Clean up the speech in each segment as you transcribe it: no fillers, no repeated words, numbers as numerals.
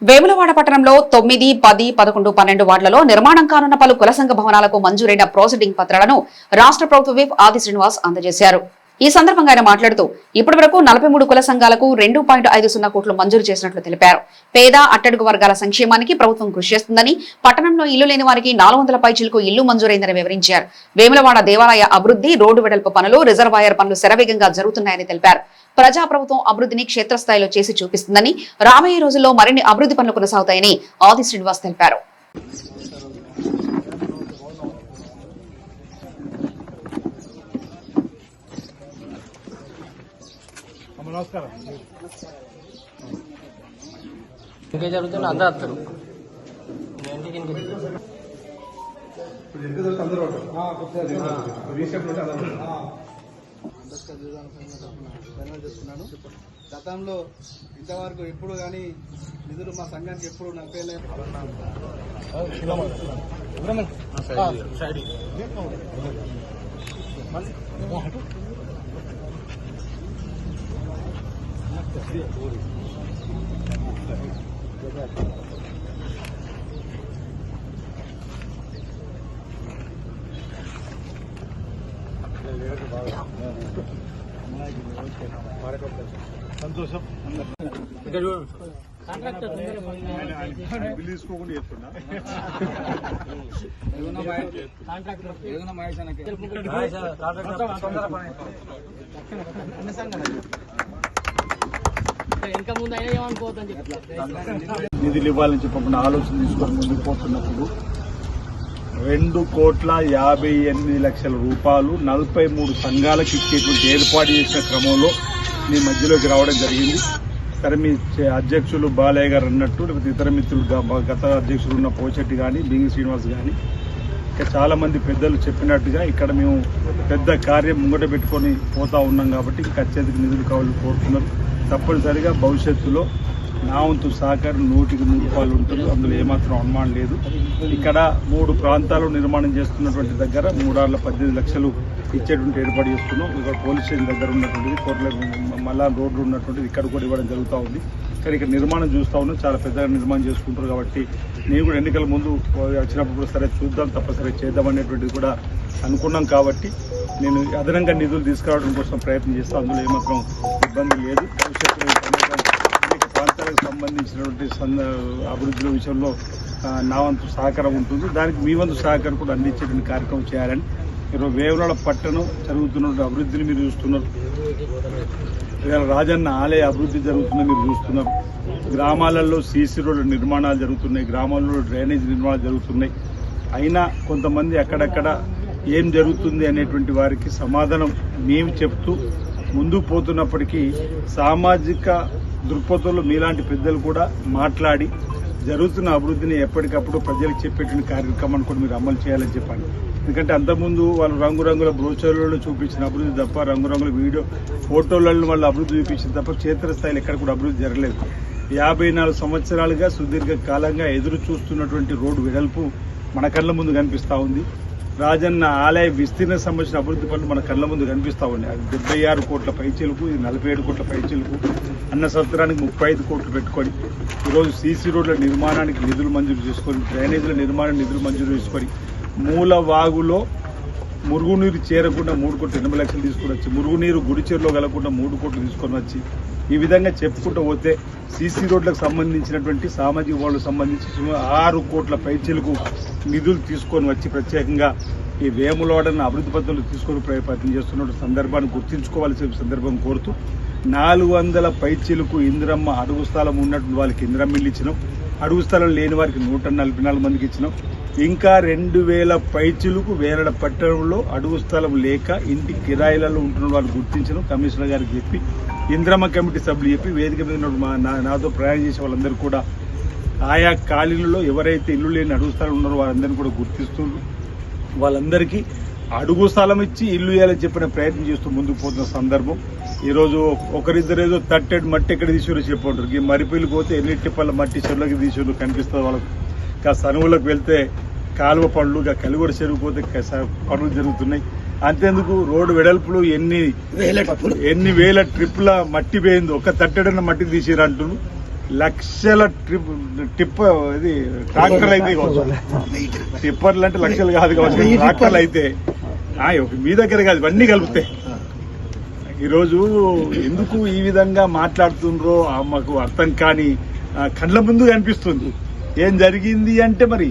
వేములవాడ పట్టణంలో 9, 10, 11, 12 వార్డులలో నిర్మాణం కానున్న పలు కుల సంఘ భవనాలకు మంజూరైన ప్రాసెసింగ్ పత్రాలను రాష్ట్ర ప్రభుత్వ విప్ ఆది శ్రీనివాస్ అందజేశారు. ఈ సందర్భంగా ఆయన మాట్లాడుతూ ఇప్పటి వరకు 43 కుల సంఘాలకు 2.50 కోట్లు మంజూరు చేసినట్లు తెలిపారు. పేద అట్టడుగు వర్గాల సంక్షేమానికి ప్రభుత్వం కృషి చేస్తుందని, పట్టణంలో ఇల్లు లేని వారికి 400 పైచిలకు ఇల్లు మంజూరైందని వివరించారు. వేములవాడ దేవాలయ అభివృద్ధి, రోడ్డు వెడల్పు పనులు, రిజర్వాయర్ పనులు శరవేగంగా జరుగుతున్నాయని తెలిపారు. ప్రజాప్రభుత్వం అభివృద్ధిని క్షేత్రస్థాయిలో చేసి చూపిస్తుందని, రాబోయే రోజుల్లో మరిన్ని అభివృద్ధి పనులు కొనసాగుతాయని ఆది శ్రీనివాస్ తెలిపారు. నమస్కారం. ఇంకే జరుగుతుంది, అందరూ వస్తారు. గతంలో ఇంతవరకు ఎప్పుడు కానీ నిధులు మా సంఘానికి ఎప్పుడు నడిపేయలేదు. సంతోషం. బిల్లు తీసుకోకుండా చెప్తున్నా. నిధులు ఇవ్వాలని చెప్పకుండా ఆలోచన తీసుకొని ముందుకు పోతున్నప్పుడు 2,58,00,000 రూపాయలు 43 సంఘాలకు ఇచ్చేటువంటి ఏర్పాటు చేసిన క్రమంలో మీ మధ్యలోకి రావడం జరిగింది. సరే, మీ అధ్యక్షులు బాలయ్య గారు అన్నట్టు, లేకపోతే ఇతర మిత్రులు గత అధ్యక్షులు ఉన్న పోచెట్టి కానీ, బింగి శ్రీనివాస్ కానీ, ఇంకా చాలా మంది పెద్దలు చెప్పినట్టుగా ఇక్కడ మేము పెద్ద కార్యం ముంగట పెట్టుకొని పోతా ఉన్నాం. కాబట్టి ఇంకా అత్యధిక నిధులు కావాలని కోరుతున్నారు. తప్పనిసరిగా భవిష్యత్తులో నా వంతు సహకారం 100% ఉంటుంది. అందులో ఏమాత్రం అనుమానం లేదు. ఇక్కడ 3 ప్రాంతాలు నిర్మాణం చేస్తున్నటువంటి దగ్గర 3,18 లక్షలు ఇచ్చేటువంటి ఏర్పాటు చేస్తున్నాం. ఇక్కడ పోలీస్ స్టేషన్ దగ్గర ఉన్నటువంటిది, కోట్ల మళ్ళా రోడ్లు ఉన్నటువంటిది ఇక్కడ కూడా ఇవ్వడం జరుగుతూ ఉంది. కానీ ఇక్కడ నిర్మాణం చూస్తూ ఉన్నాం, చాలా పెద్దగా నిర్మాణం చేసుకుంటారు. కాబట్టి నేను కూడా ఎన్నికల ముందు వచ్చినప్పుడు కూడా సరే చూద్దాం, తప్పనిసరి చేద్దాం అనేటువంటిది కూడా అనుకున్నాం. కాబట్టి నేను అదనంగా నిధులు తీసుకురావడం కోసం ప్రయత్నం చేస్తాను. అందులో ఏమాత్రం ఇబ్బంది లేదు. భవిష్యత్తులో అనేక ప్రాంతాలకు సంబంధించినటువంటి అభివృద్ధుల విషయంలో నా వంతు సహకారం ఉంటుంది. దానికి మీ వంతు సహకారం కూడా అందించేటువంటి కార్యక్రమం చేయాలని ఈరోజు వేములవాడ పట్టణం జరుగుతున్న అభివృద్ధిని మీరు చూస్తున్నారు. ఇవాళ రాజన్న ఆలయ అభివృద్ధి జరుగుతుందని మీరు చూస్తున్నారు. గ్రామాలలో సీసీ రోడ్ల నిర్మాణాలు జరుగుతున్నాయి, గ్రామాల్లో డ్రైనేజ్ నిర్మాణాలు జరుగుతున్నాయి. అయినా కొంతమంది అక్కడక్కడ ఏం జరుగుతుంది అనేటువంటి వారికి సమాధానం మేము చెప్తూ ముందుకు పోతున్నప్పటికీ సామాజిక దృక్పథంలో మీలాంటి పెద్దలు కూడా మాట్లాడి జరుగుతున్న అభివృద్ధిని ఎప్పటికప్పుడు ప్రజలకు చెప్పేటువంటి కార్యక్రమాన్ని కూడా మీరు అమలు చేయాలని చెప్పండి. ఎందుకంటే అంతకుముందు వాళ్ళు రంగురంగుల బ్రోచర్లలో చూపించిన అభివృద్ధి తప్ప, రంగురంగుల వీడియో ఫోటోలలో వాళ్ళు అభివృద్ధి చూపించిన తప్ప క్షేత్రస్థాయిలో ఎక్కడ కూడా అభివృద్ధి జరగలేదు. 54 సంవత్సరాలుగా సుదీర్ఘ కాలంగా ఎదురు చూస్తున్నటువంటి రోడ్డు వెడల్పు మన కళ్ళ ముందు కనిపిస్తూ ఉంది. రాజన్న ఆలయ విస్తీర్ణ సంబంధించిన అభివృద్ధి పనులు మన కళ్ళ ముందు కనిపిస్తూ ఉన్నాయి. అది 76 కోట్ల పైచీలకు, ఇది 47 కోట్ల పైచీలకు, అన్న సంవత్సరానికి 35 కోట్లు పెట్టుకొని ఈరోజు సీసీ రోడ్ల నిర్మాణానికి నిధులు మంజూరు చేసుకొని, డ్రైనేజీల నిర్మాణానికి నిధులు మంజూరు చేసుకొని, మూల వాగులో మురుగునీరు చేరకుండా 3 కోట్ల 80 లక్షలు తీసుకుని వచ్చి, మురుగునీరు గుడిచెరులో కలగకుండా 3 కోట్లు తీసుకొని వచ్చి, ఈ విధంగా చెప్పుకుంటూ పోతే సీసీ రోడ్లకు సంబంధించినటువంటి సామాజిక వాళ్ళకు సంబంధించి 6 కోట్ల పైచీలకు నిధులు తీసుకొని వచ్చి ప్రత్యేకంగా ఈ వేములవాడను అభివృద్ధి పద్ధతులు తీసుకొని ప్రయత్నం చేస్తున్న సందర్భాన్ని గుర్తుంచుకోవాల్సిన సందర్భం కోరుతూ 400 పైచీలకు ఇందిరమ్మ అడుగు స్థలం ఉన్నటువంటి వాళ్ళకి ఇందిరమ్మ ఇల్లు ఇచ్చినాం. అడుగు స్థలం లేని వారికి 144 మందికి ఇచ్చినాం. ఇంకా 2000 పైచీలకు వేరడ పట్టణంలో అడుగు స్థలం లేక ఇంటి కిరాయిలలో ఉంటున్న వాళ్ళు గుర్తించడం కమిషనర్ గారికి చెప్పి, ఇందిరమ్మ కమిటీ సభ్యులు చెప్పి, వేదిక మీద నాతో ప్రయాణం చేసే వాళ్ళందరూ కూడా ఆయా ఖాళీలలో ఎవరైతే ఇల్లు లేని అడుగు స్థలం ఉన్నారో వాళ్ళందరినీ కూడా గుర్తిస్తున్నారు. వాళ్ళందరికీ అడుగు స్థలం ఇచ్చి ఇల్లు ఇవ్వాలని చెప్పిన ప్రయత్నం చేస్తూ ముందుకు పోతున్న సందర్భం. ఈరోజు ఒకరిద్దరేదో తట్టెడు మట్టి ఎక్కడ తీసారో చెప్పంటారు. ఈ మరిపిల్లి పోతే ఎన్నిటిపల్ల మట్టి చెరువులకి తీసారు కనిపిస్తుంది వాళ్ళకు. సనువులకు వెళ్తే కాలువ పనులు, కలిగొడ చెరువు పోతే పనులు జరుగుతున్నాయి. అంతేందుకు రోడ్డు వెడల్పులు ఎన్ని వేల ట్రిప్ల మట్టి పోయింది, ఒక్క తట్టెడన్న మట్టి తీసిరంటున్నారు. లక్షల ఇది ట్రాక్టర్లు అయితే కావచ్చు. టిప్పర్లు అంటే లక్షలు కాదు కావచ్చు, ట్రాక్టర్లు అయితే మీ దగ్గర కాదు, ఇవన్నీ కలిపితే. ఈరోజు ఎందుకు ఈ విధంగా మాట్లాడుతుండ్రో మాకు అర్థం కాని కళ్ళ ముందు కనిపిస్తుంది. ఏం జరిగింది అంటే మరి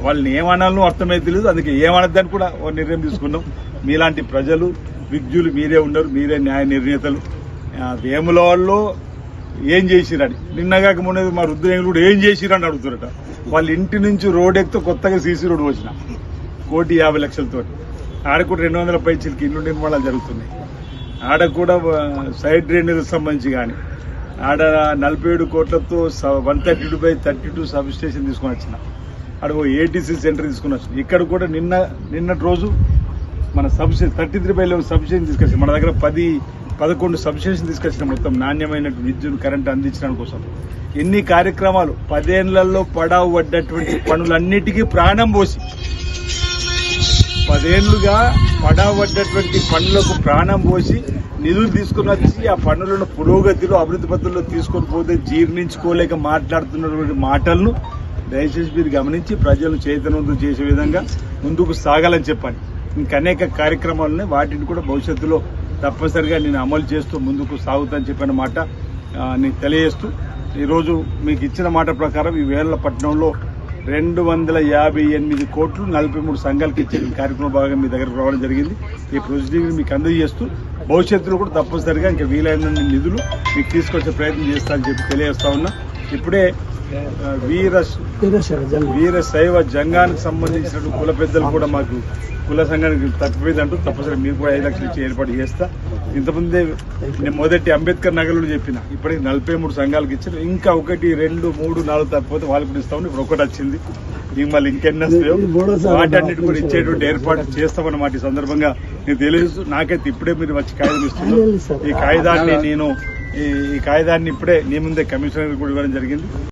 వాళ్ళని ఏమనాలో అర్థమైతే తెలియదు. అందుకే ఏమనద్దని కూడా ఒక నిర్ణయం తీసుకున్నాం. మీలాంటి ప్రజలు విజ్ఞులు మీరే ఉన్నారు, మీరే న్యాయ నిర్ణేతలు. వేములవాడలో ఏం చేసిరని నిన్నగాక మొన్న మా రుద్రేంగులు కూడా ఏం చేసిరని అడుగుతారట. వాళ్ళ ఇంటి నుంచి రోడ్ ఎక్కితే కొత్తగా సీసీ రోడ్ వచ్చిన 1,50,00,000 ఆడ కూడా 200 పైచీలకి ఇల్లు నిర్మాణాలు జరుగుతున్నాయి. ఆడ కూడా సైడ్ డ్రైనేజ్ సంబంధించి కానీ ఆడ 47 కోట్లతో 132/32 సబ్ స్టేషన్ తీసుకుని వచ్చిన. ఆడ ఏటీసీ సెంటర్ తీసుకుని వచ్చిన. ఇక్కడ కూడా నిన్నటి రోజు మన సబ్స్టేషన్ 33/11 సబ్స్టేషన్ తీసుకొచ్చిన. మన దగ్గర 10-11 సబ్స్టేషన్ తీసుకొచ్చిన. మొత్తం నాణ్యమైన విద్యుత్ కరెంట్ అందించడానికి కోసం ఎన్ని కార్యక్రమాలు 10 ఏళ్లలో పడావు పడ్డటువంటి పనులన్నిటికీ ప్రాణం పోసి 10 ఏళ్లుగా పడబడ్డటువంటి పనులకు ప్రాణం పోసి నిధులు తీసుకుని వచ్చి ఆ పనులను పురోగతిలో అభివృద్ధి పద్ధతుల్లో తీసుకొని పోతే జీర్ణించుకోలేక మాట్లాడుతున్నటువంటి మాటలను దయచేసి మీరు గమనించి ప్రజలను చైతన్యవంతం చేసే విధంగా ముందుకు సాగాలని చెప్పండి. ఇంకనేక కార్యక్రమాలని వాటిని కూడా భవిష్యత్తులో తప్పనిసరిగా నేను అమలు చేస్తూ ముందుకు సాగుతానని చెప్పిన మాట నేను తెలియజేస్తూ, ఈరోజు మీకు ఇచ్చిన మాట ప్రకారం ఈ వేళ్లపట్నంలో 258 కోట్లు 43 సంఘాలకు ఇచ్చే కార్యక్రమం భాగంగా మీ దగ్గరకు రావడం జరిగింది. ఈ ప్రొసీడింగ్ మీకు అందజేస్తూ భవిష్యత్తులో కూడా తప్పనిసరిగా ఇంకా వీలైన నిధులు మీకు తీసుకొచ్చే ప్రయత్నం చేస్తానని చెప్పి తెలియజేస్తా ఉన్నా. ఇప్పుడే వీర శైవ జంగానికి సంబంధించిన కుల పెద్దలు కూడా మాకు కుల సంఘానికి తప్పిపోయిందంటూ తప్పనిసరి మీరు కూడా 5 లక్షలు ఇచ్చి ఏర్పాటు చేస్తా. ఇంతకుముందే నేను మొదటి అంబేద్కర్ నగర్లో చెప్పిన ఇప్పటికి 43 సంఘాలకు ఇచ్చారు. ఇంకా 1, 2, 3, 4 తప్పిపోతే వాళ్ళకి కూడా ఇస్తామని ఇప్పుడు ఒకటి వచ్చింది. ఇంక మళ్ళీ ఇంకెన్ని వస్తాయో వాటన్నిటి కూడా ఇచ్చేటువంటి ఏర్పాటు చేస్తామన్నమాట. ఈ సందర్భంగా నేను తెలియజేస్తూ, నాకైతే ఇప్పుడే మీరు వచ్చి కాగితం ఇస్తున్నారు. ఈ కాగితాన్ని ఇప్పుడే నీ ముందే కమిషనర్ కూడా ఇవ్వడం జరిగింది.